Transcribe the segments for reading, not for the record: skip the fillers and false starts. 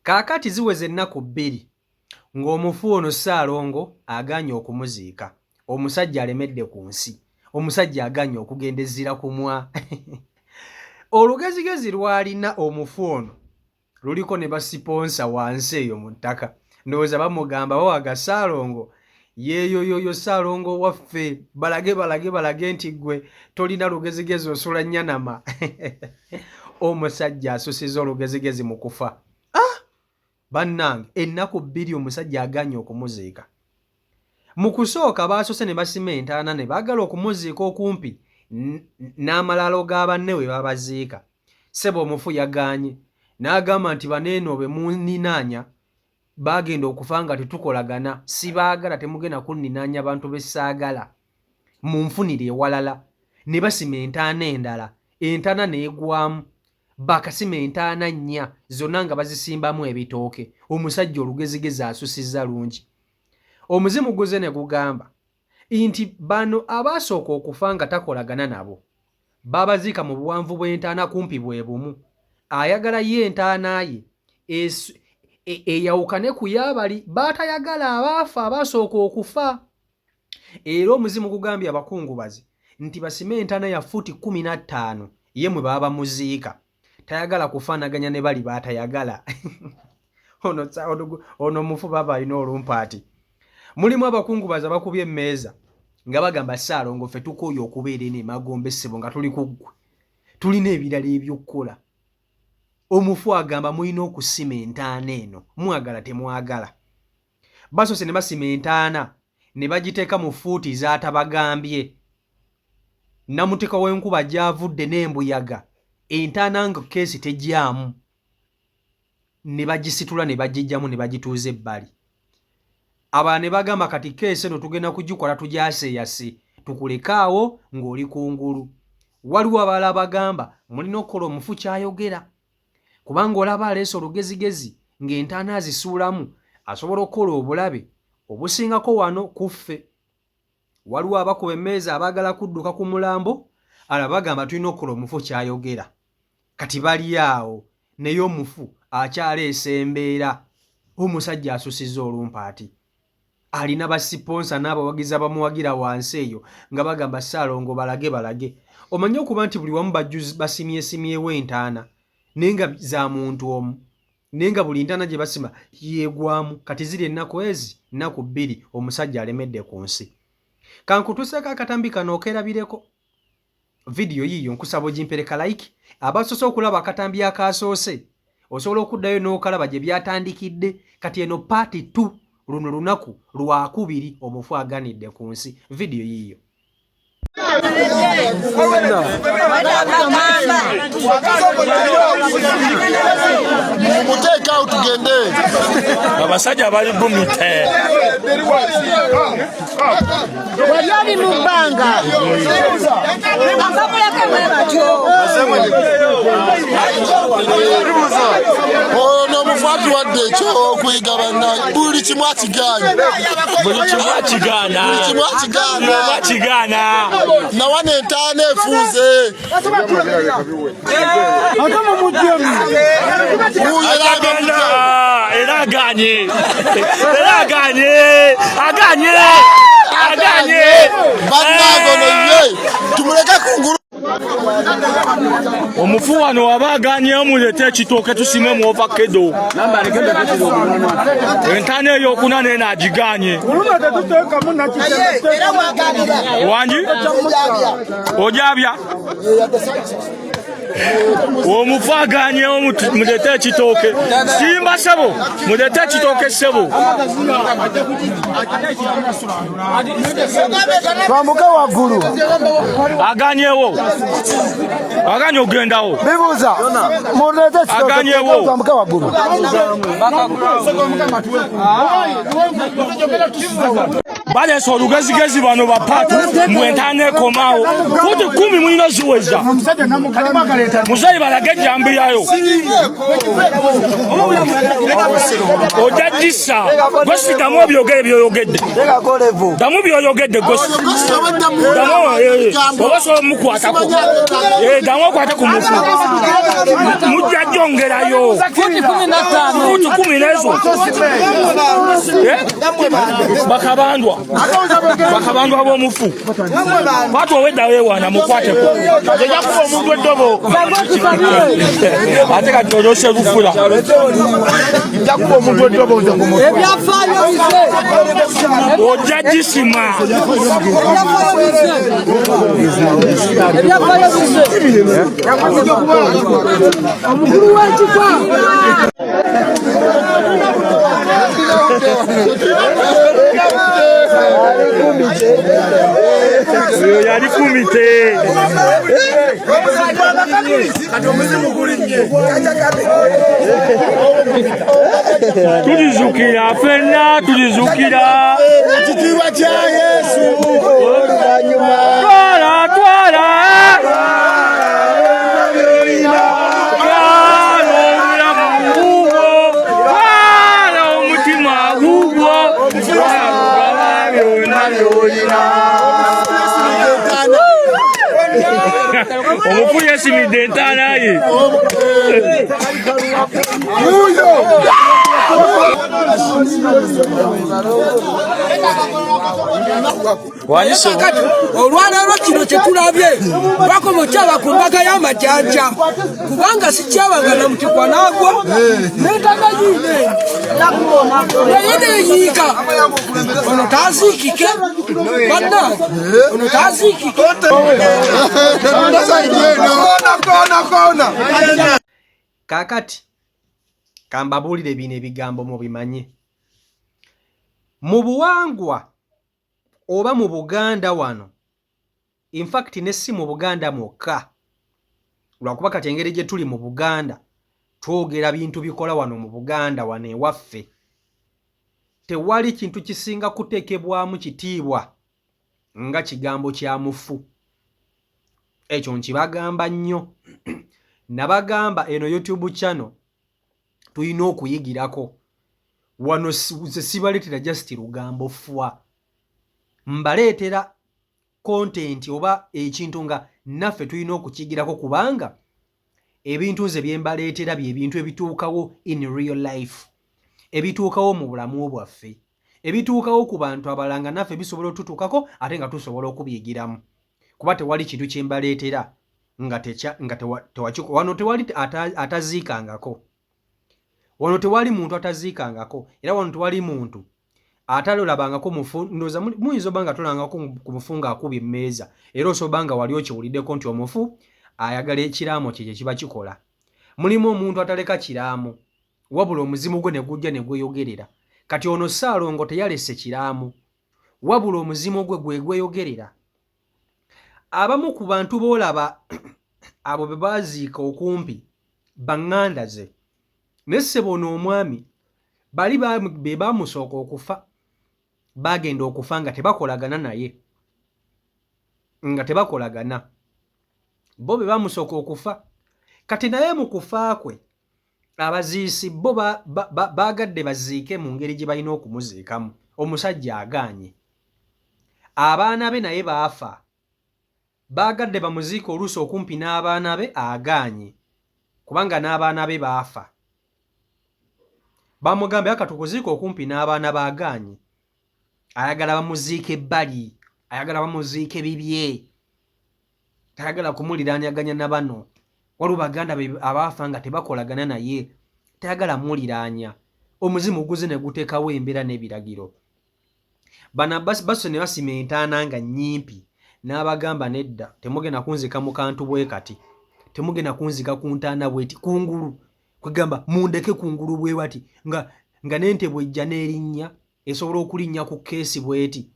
Kaakati ziweze ennaku 2 ng'omufu ono Ssaalongo aganye okumuziika. Omusajja alemedde ku nsi. Omusajja aganye okugenda ezzira kumwa. Olugezigezi lwalina omufu ono luliko ne basiponsa wansi eyo mu ttaka. Ndowooza bamugamba bawaga Ssaalongo yeeyoyoyo Ssaalongo waffe balage nti ggwe tolina lugezigezi osula nnyanama. Omusajja asusiza olugezigezi mu kufa. Bannange ennaku 2 omusajja aganye okumuziika. Mu kusooka baasose ne basima entaana ne baagala okumuziika okumpi n'amalalo ga banne we babaziika. Ssebo omufu yaganye n'agamba nti baneeno be muninaanya bagenda okufa nga tetukolagana, sibaagala, temugenda kunninaanya bantu be ssaagala, munfunire ewalala. Ne basima entaana endala, entaana n'egwamu. Bakasima entaana 4 zonna nga bazisimbamu ebitooke. Omusajja olugezigezi asusizza lungi. Omuzimu guze ne gugamba nti bano abaasooka okufa nga takolagana nabo babaziika mu buwanvu bw'entaana kumpi bwe bumu. Ayagala ye entaana ye eyawukane ku yaabali baatayagala abaafa abaasooka okufa. Era omuzimu gugambye abakungubazi nti basime entaana ya futi 15 ye mwe baba muziika. Tayagala kufaanaganya ne bali baatayagala. Ono mufu baba alina olumpaati. Mulimu abakungubazi abakubye emmeeza nga bagamba Ssaalongo ffe tukooye okubeera eno emagombe ssebo nga tuli ku ggwe. Tulina ebirala ebyokkola. Omufu agamba mulina okusima entaana eno, mwagala temwagala. Basoose ne basima entaana ne bagiteeka mu fuuti z'atabagambye. Namuteeka w'enkuba gy'avudde n'embuyaga, entaana nga keesi tejyamu. Ne bagisitula ne bagijjamu ne bagituuza ebbali. Abalala ne bagamba kati keesi eno tugenda kugikola tugyaseeyase, tukulekaawo ng'oli kungulu. Waliwo abalala bagamba mulina okukola omufu ky'ayogera. Kubanga olaba aleese olugezigezi ng'entaana azisuulamu asobola okukola obulabe obusingako wano ku ffe. Waliwo abakuba emmeeza abaagala kudduka ku mulambo, alaba bagamba tulina okukola omufu ky'ayogera. Kati bali awo naye omufu akyaleesa embeera. Omusajja asusizza olumpaati. Alina basiponsa n'abawagizi abamuwagira wansi eyo nga bagamba Ssaalongo balage. Omanyi okuba nti buli wamu basimyesimyewo entaana naye nga za muntu omu, naye nga buli entaana gye basima yeegwamu. Kati ziri ennaku ezi, nnaku 2 omusajja alemedde ku nsi. Kankutuseeko akatambi kano okerabireko. Vidiyo yiyo nkusaba ogimpereka like. Abasoose okulaba akatambi akaasoose osobola okuddayo n'okalaba gye byatandikidde. Kati eno paati 2 luno lunaku lwa 2 omufu aganidde ku nsi. Vidiyo yiyo. Muteeka tugende abasajja bali bumite wali mu bbanga ono omufaatu wadde ekyo okuyiga banna buli kimu akigaana nawa n'entaana efuuze era aganye bannange ye tumuleke kungulu. omufu wano waba aganyeyo mulete ekitooke tusime mu ovakedo. Entaana ey'okuna naye n'agiganye. Wangi ojabya omufu aganyeyo mulete ekitooke. Simba sebo mulete ekitooke sebo. Twambuke waggulu. Aganyewo aganye ogendawo. Bibuuza mulete ekitooke aganyewo twambuke waggulu. balesa olugezigezi bano bapatu mbwentane komao futi 10 mulina ziweza musayi balage jambi yayo ojajisa gosi damu byoyogedde damu byoyogedde gosi damu obaso mukwatako damu kwata ku mufu mujja jongerayo futi 10 nezo bakabandwa b'omufu patu owedda weewaana mukwateko ejja kuba omuntu eddobo ate kati olose lufula ejja kuba omuntu eddobo ojja gisima omukulu w'ekika yali kumite tulizukira fenna tulizukira ekitiibwa kya Yesu twala omufu yesimidde entaana ye olwaleero kino kyetulabye bakoma okyaba ku mbaga y'amajanja kubanga sikyabanga na mutikwa naagwo n'entaga yiine naye neeyiika ono taziikike bannange ono taziikike kakati kambabuulire bino ebigambo mubimanye mu buwangwa oba mu Buganda wano, in fact ne si mu Buganda mwokka, lwakuba kati engeri gye tuli mu Buganda twogera bintu bikola wano mu Buganda wano ewaffe, tewali kintu kisinga kuteekebwamu kitiibwa nga kigambo kya mufu. Ekyo nkibagamba nnyo nabagamba eno YouTube channel tuyina okuyigirako wano. Sibaleetera just lugambo fwa, mbaleetera content oba ekintu nga naffe tuyina okukigirako, kubanga ebintu nze bye mbaleetera bye bintu ebituukawo in real life, ebituukawo mu bulamu bwaffe, ebituukawo ku bantu abalanga naffe bisobola otutuukako ate nga tusobola okubiyigiramu, kuba tewali kintu kye mbaleetera wano tewali ataziikangako, wano tewali muntu ataziikangako, era wano tewali muntu atalolabangako mufu. Ndoza muyinza obanga tolangako ku mufu ng'akubye emmeeza, era osobanga wali okiwuliddeko nti omufu ayagala ekiraamo kye kiba kikola. Mulimu omuntu ataleka kiraamu, wabula omuzimu gwe ne gujja ne gweyogerera. Kati ono Ssaalongo teyalese kiraamu, wabula omuzimu gwe gwe gweyogerera. Abamu ku bantu boolaba abo be baaziika okumpi baŋŋanda ze, ne ssebono omwami bali be baamusooka okufa, bagenda okufa nga tebakolagana naye, nga tebakolagana, bo be baamusooka okufa. Kati naye mu kufa kwe abaziisi bo baagadde baziike mu ngeri gye balina okumuziikamu. Omusajja agaanye, abaana be naye baafa, baagadde bamuziike oluusi okumpi n'abaana be, agaanye kubanga n'abaana be baafa. Bamugambe akatukuziika okumpi n'abaana baagaanye, ayagala bamuziike ebbali, ayagala bamuziike bibye, tayagala kumuliraanyaganya na bano. Waliwo baganda abaafa nga tebakolagana naye, tayagala muliraanya. Omuzimu guze ne guteekawo embeera n'ebiragiro. Bano baso ne basima entaana nga nnyimpi, n'abagamba nedda, temugenda kunzika mu kantu bwe kati, temugenda kunzika ku ntaana bweti, kungulu kwegamba mundeke kungulu bwe wati nga n'ente bwejja n'erinnya esobola okulinnya ku keesi bweti.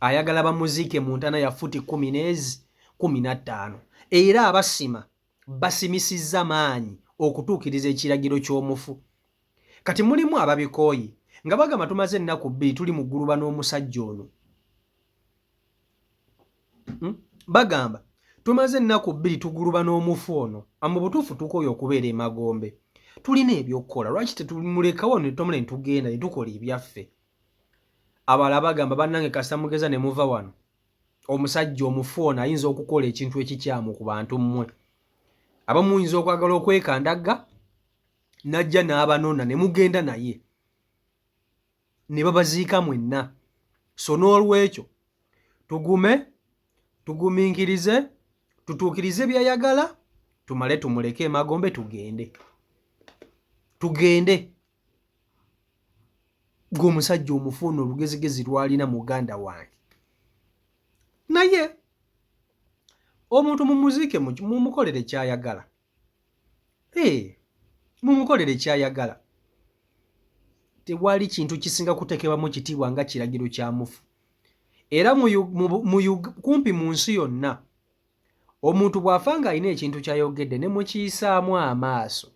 Ayagala bamuziike mu ntaana ya futi 15. Era abasima basimisizza maanyi okutuukiriza ekiragiro ky'omufu. Kati mulimu ababikooyi nga bagamba tumaze ennaku 2 tuli mu gguluba n'omusajja ono. Bagamba tumaze ennaku 2 tuguluba n'omufu ono, mu butuufu tukooye okubeera emagombe. Tulina ebyokkola, lwaki tetumulekawo ne tumule ne tugenda ne tukola ebyaffe? Abalala bagamba bannange kasita mugeza ne muva wano, omusajja omufu ono ayinza okukola ekintu ekikyamu ku bantu mmwe. Abamu muyinza okwagala okwekandagga n'ajja n'abanona ne mugenda naye ne babaziika mwenna. So n'olwekyo tugumiikirize, tutuukirize byayagala, tumale tumuleke emagombe tugende. G'omusajja omufu ono olugezigezi lwalina muganda wange. Naye omuntu mumuziike mumukolere kyayagala. Mumukolere kyayagala. Tewali kintu kisinga kuteekebwamu kitiibwa nga kiragiro kya mufu. Era kumpi mu nsi yonna omuntu bw'afanga alina ekintu ky'ayogedde ne mukiyisaamu amaaso,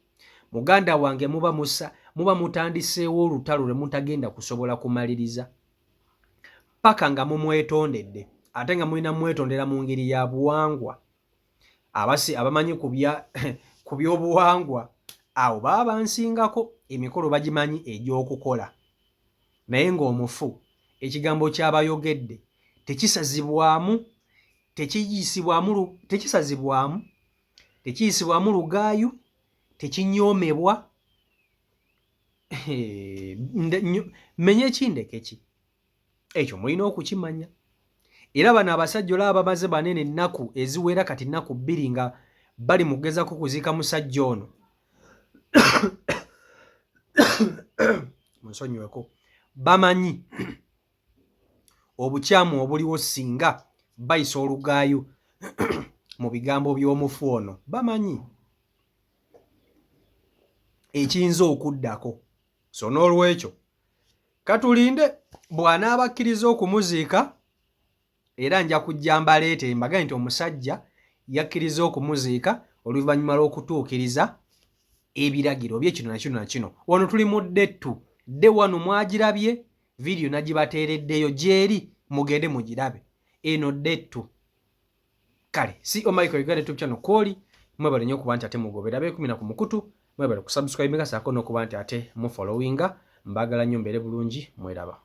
muganda wange muba mutandiseewo olutalo lwe mutagenda kusobola kumaliriza paka nga mumwetondedde, ate nga mulina mwetondera mu ngeri ya buwangwa. Abamanyi ku by'obuwangwa awo baba bansingako, emikolo bagimanyi egy'okukola. Naye ng'omufu ekigambo ky'abayogedde tekisazibwamu, tekiyisibwamu lugaayu, tekinyoomebwa. Menya ekindeke ki ekyo mulina okukimanya. Era bano abasajja olaba bamaze banene ennaku eziwera kati ennaku 2 nga bali mugezako kuziika musajja ono. Munsonyiweko. Bamanyi obukyamu obuliwo singa bayisa olugaayu mu bigambo by'omufu ono. Bamanyi ekiyinza okuddako. So n'olwekyo katulinde bw'anaaba akkiriza okumuziika, era nja kujja mbaleete mbagaye nti omusajja yakkiriza okumuziika oluvannyuma lw'okutuukiriza ebiragiro bye kino na kino na kino. Wano tuli mu Day 1 mwagirabye, vidiyo nagibateereddeyo gyeri, mugende mugirabe. Eno Day 2. Kale, CEO Michael Uganda YouTube channel kwoli, mwebale nnyo okuba nti ate mugobera be 10 ku mukutu, mwebale kusubscribe nga saako n'okuba nti ate mu followinga. Mbagala nnyo mbeere bulungi, mweraba.